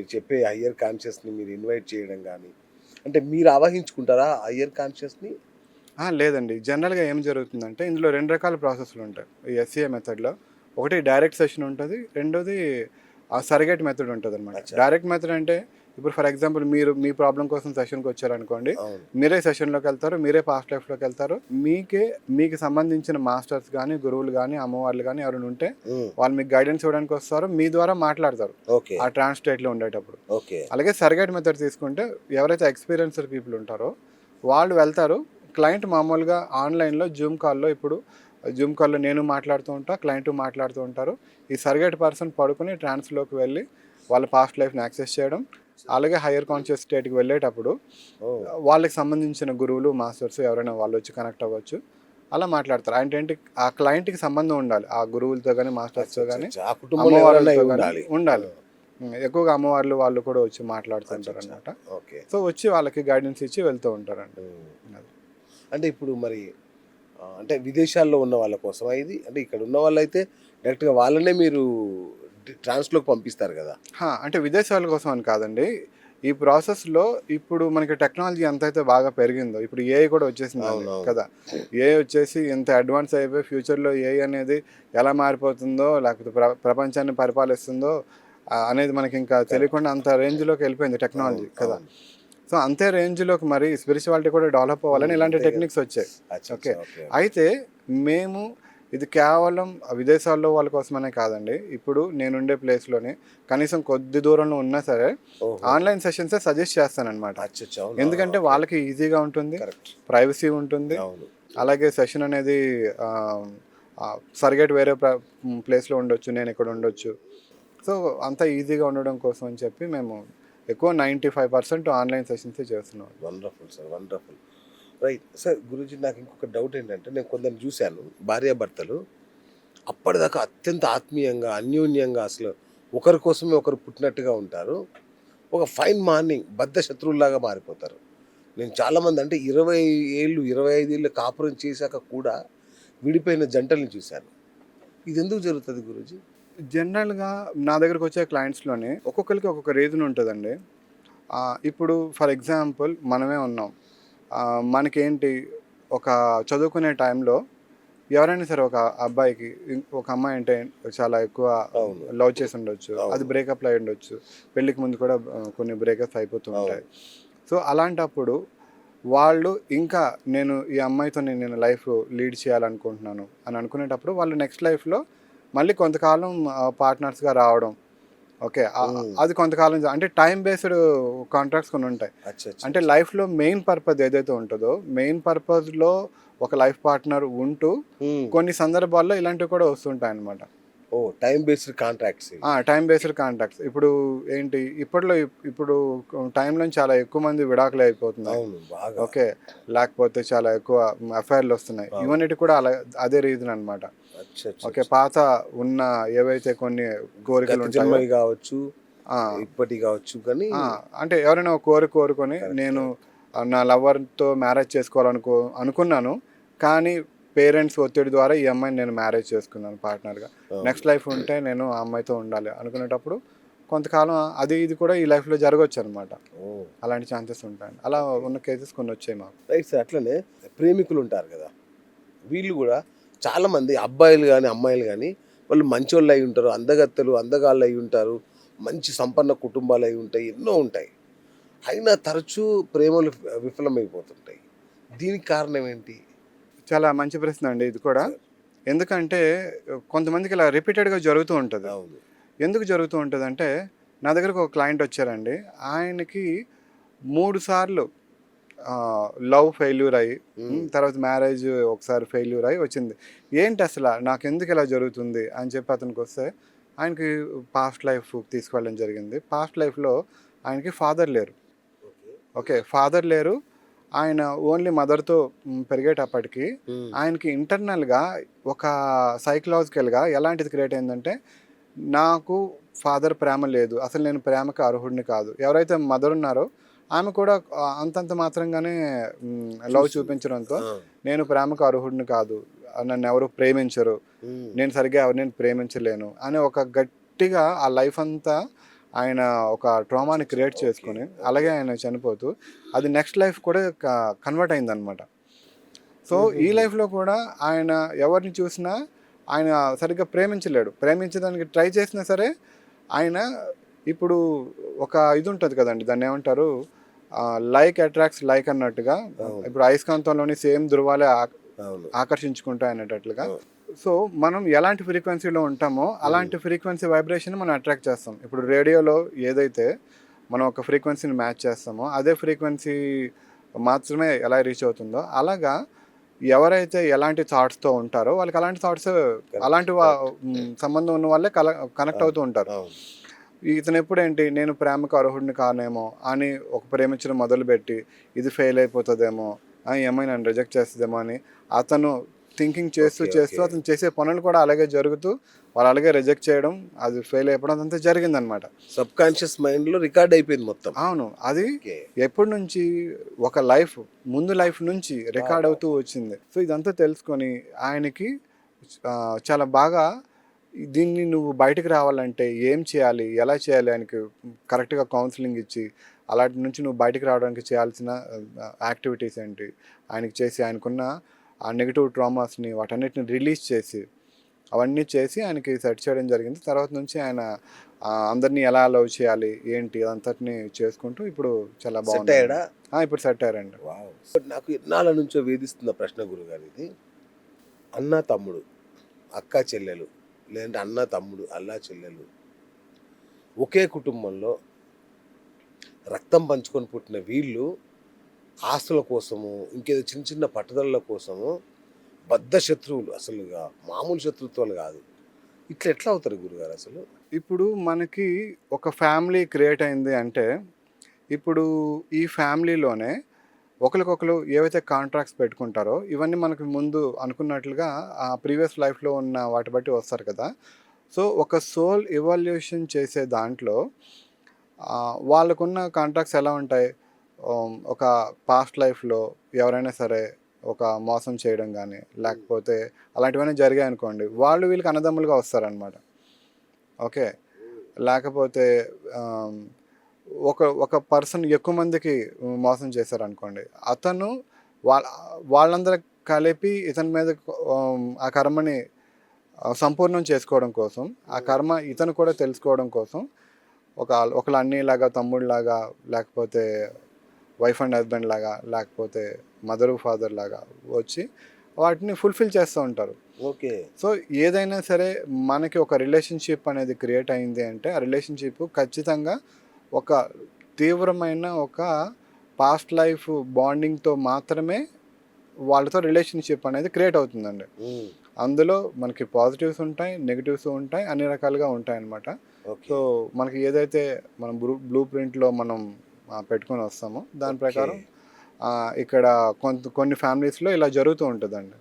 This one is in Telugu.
మీరు చెప్పే హయ్యర్ కాన్షియస్‌ని మీరు ఇన్వైట్ చేయడం గానీ, అంటే మీరు ఆవాహించుకుంటారా హయ్యర్ కాన్షియస్‌ని? లేదండి. జనరల్‌గా ఏం జరుగుతుందంటే ఇందులో 2 రకాల ప్రాసెస్‌లుంటాయి. ఈ ఎస్‌సీఏ మెథడ్‌లో. ఒకటి డైరెక్ట్ సెషన్ ఉంటది. రెండోది సర్రగేట్ మెథడ్ ఉంటదనమాట. అచ్చా! డైరెక్ట్ మెథడ్ అంటే ఇప్పుడు ఫర్ ఎగ్జాంపుల్ మీరు మీ ప్రాబ్లమ్ కోసం సెషన్‌కొచ్చారనుకోండి. అవును. మీరే సెషన్‌లోకెళ్తారు. మీరే పాస్ట్ లైఫ్‌లోకెళ్తారు. మీకు సంబంధించిన మాస్టర్స్ గానీ, గురువులు గానీ, అమ్మవార్లు గానీ ఎవరైనా ఉంటే హ్మ్. వాళ్ళు మీకు గైడెన్స్ ఇవ్వడానికొస్తారు. మీ ద్వారా మాట్లాడతారు. ఓకే. ఆ ట్రాన్స్ స్టేట్‌లో ఉండేటప్పుడు. ఓకే. అలాగే సర్రగేట్ మెథడ్ తీసుకుంటే ఎవరైతే ఎక్స్‌పీరియన్స్డ్ పీపుల్ ఉంటారో వాళ్ళు వెళ్తారు. క్లయింట్ మామూలుగా ఆన్‌లైన్‌లో జూమ్ కాల్‌లో నేను మాట్లాడుతూ ఉంటా. క్లయింటు మాట్లాడుతూ ఉంటారు. ఈ సర్రగేట్ పర్సన్ పడుకొని ట్రాన్స్‌లోకి వెళ్ళి వాళ్ళ పాస్ట్ లైఫ్‌ని యాక్సెస్ చేయడం. అలాగే హైయర్ కాన్షియస్ స్టేట్‌కి వెళ్ళేటప్పుడు ఓహ్! వాళ్ళకి సంబంధించిన గురువులు, మాస్టర్స్ ఎవరైనా వాళ్ళొచ్చి కనెక్ట్ అవ్వచ్చు. అలా మాట్లాడతారు. అంటే ఏంటి ఆ క్లయింట్‌కి సంబంధం ఉండాలి. ఆ గురువులతో గాని, మాస్టర్స్‌తో గాని, అచ్చచ్చచ్చా! ఆ కుటుంబంలో ఎవరైనా అమ్మవార్లతో గాని అయ్యుండాలి. ఆ! ఉండాలి. ఎక్కువగా అమ్మవార్లు వాళ్ళు కూడా వచ్చి అచ్చచ్చా! మాట్లాడుతుంటారనమాట. ఓకే. సో, వచ్చి వాళ్ళకి గైడెన్స్ ఇచ్చి వెళ్తూ ఉంటారండి. హ్మ్. అది. అంటే ఇప్పుడు మరి అంటే విదేశాల్లో ఉన్న వాళ్ళ కోసమా ఇది? అంటే ఇక్కడ ఉన్న వాళ్ళైతే డైరెక్ట్‌గా వాళ్ళనే మీరు ట్రాన్స్‌లోకి పంపిస్తారు గదా! అంటే విదేశాల కోసం అని కాదండి. ఈ ప్రాసెస్‌లో ఇప్పుడు మనకి టెక్నాలజీ ఎంతైతే బాగా పెరిగిందో, ఇప్పుడు ఏఐ కూడా వచ్చేసిందండి అవునవును. కదా! ఏఐ వచ్చేసి ఇంత అడ్వాన్స్ అయిపోయి ఫ్యూచర్‌లో ఏఐ అనేది ఎలా మారిపోతుందో, లేకపోతే ప్రపంచాన్ని పరిపాలిస్తుందో అనేది మనకింకా కరెక్ట్. తెలియకుండా అంత రేంజ్‌లోకి వెళ్ళిపోయింది టెక్నాలజీ అవును. కదా! అవును. సో, అంతే రేంజ్‌లోకి మరి స్పిరిచువాలిటీ కూడా డెవలప్ అవ్వాలని ఇలాంటి అంతే గదా! టెక్నిక్స్ వచ్చాయి. ఓకే. అచ్చచ్చా! ఓకే. ఓకే. అయితే మేము ఇది కేవలం విదేశాల్లో వాళ్ళ కోసమనే కాదండి. ఇప్పుడు నేనుండే ప్లేస్‌లోనే కనీసం కొద్ది దూరంలో ఉన్నా సరే ఓహో! ఆన్‌లైన్ సెషన్సే సజెస్ట్ చేస్తాననమాట. అచ్చచ్చా! అవునా! ఎందుకంటే ఓకే. వాళ్ళకి ఈజీగా ఉంటుంది. కరెక్ట్. ప్రైవసీ ఉంటుంది. అవును. అలాగే సెషన్ అనేది సర్గేట్ వేరే ప్లేస్‌లో ఉండొచ్చు. నేనిక్కడ ఉండొచ్చు. సో, అంతా ఈజీగా ఉండడం కోసం అని చెప్పి మేము ఎక్కువ 95% ఆన్‌లైన్ సెషన్సే చేస్తున్నాం. Wonderful sir. Wonderful. Right. Sir Guruji నాకు ఇంకొక డౌట్ ఏంటంటే నేను కొందరిని చూసాను భార్యాభర్తలు అప్పటిదాకా అత్యంత ఆత్మీయంగా, అన్యోన్యంగా అసలు ఒకరి కోసమే ఒకరు పుట్టినట్టుగా ఉంటారు. ఒక ఫైన్ మార్నింగ్ బద్ధ శత్రువుల్లాగా మారిపోతారు. నేను చాలామంది అంటే 20 ఏళ్ళు, 25 ఏళ్ళు కాపురం చేశాక కూడా విడిపోయిన జంటల్ని చూశాను. ఇదెందుకు జరుగుతది గురూజీ? జనరల్‌గా నా దగ్గరకొచ్చే క్లయింట్స్‌లోనే ఒక్కొక్కళ్ళకి ఒక్కొక్క రీజన్ ఉంటదండి. ఇప్పుడు ఫర్ ఎగ్జాంపుల్ మనమే ఉన్నాం. మనకేంటి ఒక చదువుకునే టైంలో ఎవరైనా సరే ఒక అబ్బాయికి ఒక అమ్మాయి అంటే చాలా ఎక్కువ అవును. లవ్ చేసి ఉండొచ్చు. అది అవును. బ్రేకప్‌లో అయ్యి ఉండొచ్చు. పెళ్ళికి ముందు కూడా కొన్ని బ్రేకప్స్ అయిపోతూ ఉంటాయి. అవును. సో, అలాంటప్పుడు వాళ్ళు ఇంకా ఈ అమ్మాయితోనే నేను లైఫ్ లీడ్ చేయాలనుకుంటున్నాను అని అనుకునేటప్పుడు వాళ్ళు నెక్స్ట్ లైఫ్‌లో మళ్ళీ కొంతకాలం పార్ట్నర్స్‌గా రావడం. ఓకే. హ్మ్. అది కొంతకాలం అంటే టైమ్ బేస్డ్ కాంట్రాక్ట్స్ కొన్నుంటాయి. అంటే అచ్చచ్చచ్చా! లైఫ్‌లో మెయిన్ పర్పస్ ఏదైతే ఉంటదో, మెయిన్ పర్పస్‌లో ఒక లైఫ్ పార్ట్నర్ ఉంటూ, హ్మ్. కొన్ని సందర్భాల్లో ఇలాంటివి కూడా వస్తుంటాయన్నమాట. ఓహ్! టైమ్ బేస్డ్ కాంట్రాక్ట్స్ ఇవి. Time based contracts. ఇప్పుడు టైంలోని చాలా ఎక్కువ మంది విడాకులు అయిపోతున్నారు. అవును. బాగా. ఓకే. లేకపోతే చాలా ఎక్కువ అఫైర్‌లొస్తున్నాయి. అవును. ఇవన్నిటికి కూడా అదే రీజన్ అనమాట. ఓకే. అచ్చచ్చచ్చ! పాత ఉన్న ఏవైతే కొన్ని గత కోరికలుంటాయో జన్మయి గావచ్చు, ఆ! ఇప్పటియి గావచ్చు కానీ ఆ! అంటే ఎవరైనా ఒక కోరిక కోరుకొని కరెక్ట్. నేను కరెక్ట్. నా లవర్‌తో మ్యారేజ్ అనుకున్నాను. కానీ పేరెంట్స్ ఒత్తిడి ద్వారా ఈ అమ్మాయిని నేను మ్యారేజ్ చేసుకున్నాను పార్ట్నర్‌గా. అవును. నెక్స్ట్ లైఫ్ ఉంటే నేను ఆ అమ్మాయితో ఉండాలి అనుకునేటప్పుడు కొంతకాలం అది ఇది కూడా ఈ లైఫ్‌లో జరగొచ్చనమాట. ఓహ్! అలాంటి ఛాన్సెస్ ఉంటాయండి. అలా ఓకే. ఉన్న కేసెస్ కొన్నొచ్చాయి మాకు. Right sir. అట్లనే ప్రేమికులుంటారు గదా! వీళ్ళు గూడా చాలామంది అబ్బాయిలు గాని, అమ్మాయిలు గాని వాళ్ళు మంచోళ్ళయి ఉంటారు. అందగత్తెలు, అందగాళ్ళయి ఉంటారు. మంచి సంపన్న కుటుంబాలయి ఉంటాయి. ఎన్నో ఉంటాయి. అయినా తరచూ ప్రేమలు విఫలమైపోతుంటాయి. దీనికి కారణం ఏంటి? చాలా మంచి ప్రశ్న అండి ఇది కూడా. సార్. ఎందుకంటే కొంతమందికి ఇలా రిపీటెడ్‌గా జరుగుతూ ఉంటది. అవును. ఎందుకు జరుగుతూ ఉంటదంటే నా దగ్గరకు ఒక క్లయింట్ వచ్చారండి. ఆయనకి 3 సార్లు లవ్ ఫెయిల్యూర్ అయ్యి హ్మ్. తర్వాత మ్యారేజ్ ఒకసారి ఫెయిల్యూర్ అయ్యి వచ్చింది. ఏంటసల నాకెందుకు ఇలా జరుగుతుంది అని చెప్పి అతనికొస్తే ఆయనకి పాస్ట్ లైఫ్ తీసుకెళ్ళడం జరిగింది. పాస్ట్ లైఫ్‌లో ఆయనకి ఫాదర్ లేరు. ఓకే. ఓకే. ఫాదర్ లేరు. ఆయన ఓన్లీ మదర్‌తో పెరిగేటప్పటికి హ్మ్. ఆయనకి ఇంటర్నల్‌గా ఒక సైకలాజికల్‌గా ఎలాంటిది క్రియేట్ అయిందంటే, నాకు ఫాదర్ ప్రేమ లేదు. అసలు నేను ప్రేమకు అర్హుడిని కాదు. ఎవరైతే మదర్ ఉన్నారో ఆమె కూడా అంతంత మాత్రంగానే లవ్ చూస్తుంది. చూపించడంతో, ఆ! నేను ప్రేమకు అర్హుడిని కాదు. నన్నెవరు ప్రేమించరు. హ్మ్. నేను సరిగ్గా ఎవరిని ప్రేమించలేను. అని ఒక గట్టిగా ఆ లైఫ్ అంతా ఆయన ఒక ట్రామాని క్రియేట్ చేసుకొని అలాగే ఆయన చనిపోతూ అది నెక్స్ట్ లైఫ్ కూడా కన్వర్ట్ అయిందనమాట. సో ఈ లైఫ్లో కూడా ఆయన ఎవరిని చూసినా ఆయన సరిగ్గా ప్రేమించలేడు. ప్రేమించడానికి ట్రై చేసినా సరే ఆయన ఇప్పుడు ఒక ఇది ఉంటుంది కదండి, దాన్ని ఏమంటారు, లైక్ అట్రాక్ట్స్ లైక్ అన్నట్టుగా. ఇప్పుడు అయస్కాంతంలోని సేమ్ ధృవాలే ఆకర్షించుకుంటాయి అనేటట్లుగా. సో మనం ఎలాంటి ఫ్రీక్వెన్సీలో ఉంటామో అలాంటి ఫ్రీక్వెన్సీ వైబ్రేషన్ మనం అట్రాక్ట్ చేస్తాం. ఇప్పుడు రేడియోలో ఏదైతే మనం ఒక ఫ్రీక్వెన్సీని మ్యాచ్ చేస్తామో అదే ఫ్రీక్వెన్సీ మాత్రమే ఎలా రీచ్ అవుతుందో అలాగా ఎవరైతే ఎలాంటి థాట్స్తో ఉంటారో వాళ్ళకి అలాంటి థాట్స్ అలాంటి సంబంధం ఉన్న వాళ్ళే కనెక్ట్ అవుతూ ఉంటారు. ఇతను ఎప్పుడేంటి నేను ప్రేమకు అర్హుడిని కానేమో అని ఒక ప్రేమించడం మొదలుపెట్టి ఇది ఫెయిల్ అయిపోతుందేమో, ఏమైనా నన్ను రిజెక్ట్ చేస్తుందేమో అని అతను థింకింగ్ చేస్తూ అతను చేసే పనులు కూడా అలాగే జరుగుతూ వాళ్ళు అలాగే రిజెక్ట్ చేయడం, అది ఫెయిల్ అయిపోవడం అదంతా జరిగిందనమాట. సబ్ కాన్షియస్ మైండ్లో రికార్డ్ అయిపోయింది మొత్తం. అవును, అది ఎప్పటి నుంచి ఒక ముందు లైఫ్ నుంచి రికార్డ్ అవుతూ వచ్చింది. సో ఇదంతా తెలుసుకొని ఆయనకి చాలా బాగా దీన్ని నువ్వు బయటకు రావాలంటే ఏం చేయాలి, ఎలా చేయాలి, ఆయనకి కరెక్ట్గా కౌన్సిలింగ్ ఇచ్చి అలాంటి నుంచి నువ్వు బయటకు రావడానికి చేయాల్సిన యాక్టివిటీస్ ఏంటి, ఆయనకి చేసి ఆయనకున్న ఆ నెగిటివ్ ట్రామాస్ని వాటన్నిటిని రిలీజ్ చేసి అవన్నీ చేసి ఆయనకి సెట్ చేయడం జరిగింది. తర్వాత నుంచి ఆయన అందరినీ ఎలా లవ్ చేయాలి ఏంటి అదంతటిని చేసుకుంటూ ఇప్పుడు చాలా బాగుంది. ఇప్పుడు సెట్ అయ్యారండి. నాకు ఎన్నాళ్ళ నుంచో వేధిస్తున్న ప్రశ్న గురుగారు ఇది. అన్న తమ్ముడు, అక్క చెల్లెలు, లేదంటే అన్న తమ్ముడు అల్లా చెల్లెలు ఒకే కుటుంబంలో రక్తం పంచుకొని పుట్టిన వీళ్ళు ఆస్తుల కోసము ఇంకేదో చిన్న చిన్న పట్టుదలల కోసము బద్ధ శత్రువులు, అసలు మామూలు శత్రుత్వాలు కాదు. ఇట్లా ఎట్లా అవుతారు గురుగారు అసలు? ఇప్పుడు మనకి ఒక ఫ్యామిలీ క్రియేట్ అయింది అంటే ఇప్పుడు ఈ ఫ్యామిలీలోనే ఒకరికొకరు ఏవైతే కాంట్రాక్ట్స్ పెట్టుకుంటారో ఇవన్నీ మనకు ముందు అనుకున్నట్లుగా ఆ ప్రీవియస్ లైఫ్లో ఉన్న వాటి బట్టి వస్తారు కదా. సో ఒక సోల్ ఇవాల్యూషన్ చేసే దాంట్లో వాళ్ళకున్న కాంట్రాక్ట్స్ ఎలా ఉంటాయి, ఒక పాస్ట్ లైఫ్లో ఎవరైనా సరే ఒక మోసం చేయడం కానీ లేకపోతే అలాంటివన్నీ జరిగాయి అనుకోండి, వాళ్ళు వీళ్ళకి అన్నదమ్ములుగా వస్తారనమాట. ఓకే, లేకపోతే ఒక పర్సన్ ఎక్కువ మందికి మోసం చేశారనుకోండి, అతను వాళ్ళందరూ కలిపి ఇతని మీద ఆ కర్మని సంపూర్ణం చేసుకోవడం కోసం, ఆ కర్మ ఇతను కూడా తెలుసుకోవడం కోసం ఒకళ్ళ అన్నీలాగా తమ్ముడిలాగా లేకపోతే వైఫ్ అండ్ హస్బెండ్ లాగా లేకపోతే మదరు ఫాదర్ లాగా వచ్చి వాటిని ఫుల్ఫిల్ చేస్తూ ఉంటారు. ఓకే, సో ఏదైనా సరే మనకి ఒక రిలేషన్షిప్ అనేది క్రియేట్ అయింది అంటే ఆ రిలేషన్షిప్ ఖచ్చితంగా ఒక తీవ్రమైన ఒక పాస్ట్ లైఫ్ బాండింగ్తో మాత్రమే వాళ్ళతో రిలేషన్షిప్ అనేది క్రియేట్ అవుతుందండి. అందులో మనకి పాజిటివ్స్ ఉంటాయి, నెగిటివ్స్ ఉంటాయి, అన్ని రకాలుగా ఉంటాయి అన్నమాట. సో మనకి ఏదైతే మనం బ్లూ ప్రింట్లో మనం పెట్టుకొని వస్తామో దాని ప్రకారం ఇక్కడ కొన్ని ఫ్యామిలీస్లో ఇలా జరుగుతూ ఉంటుందండి.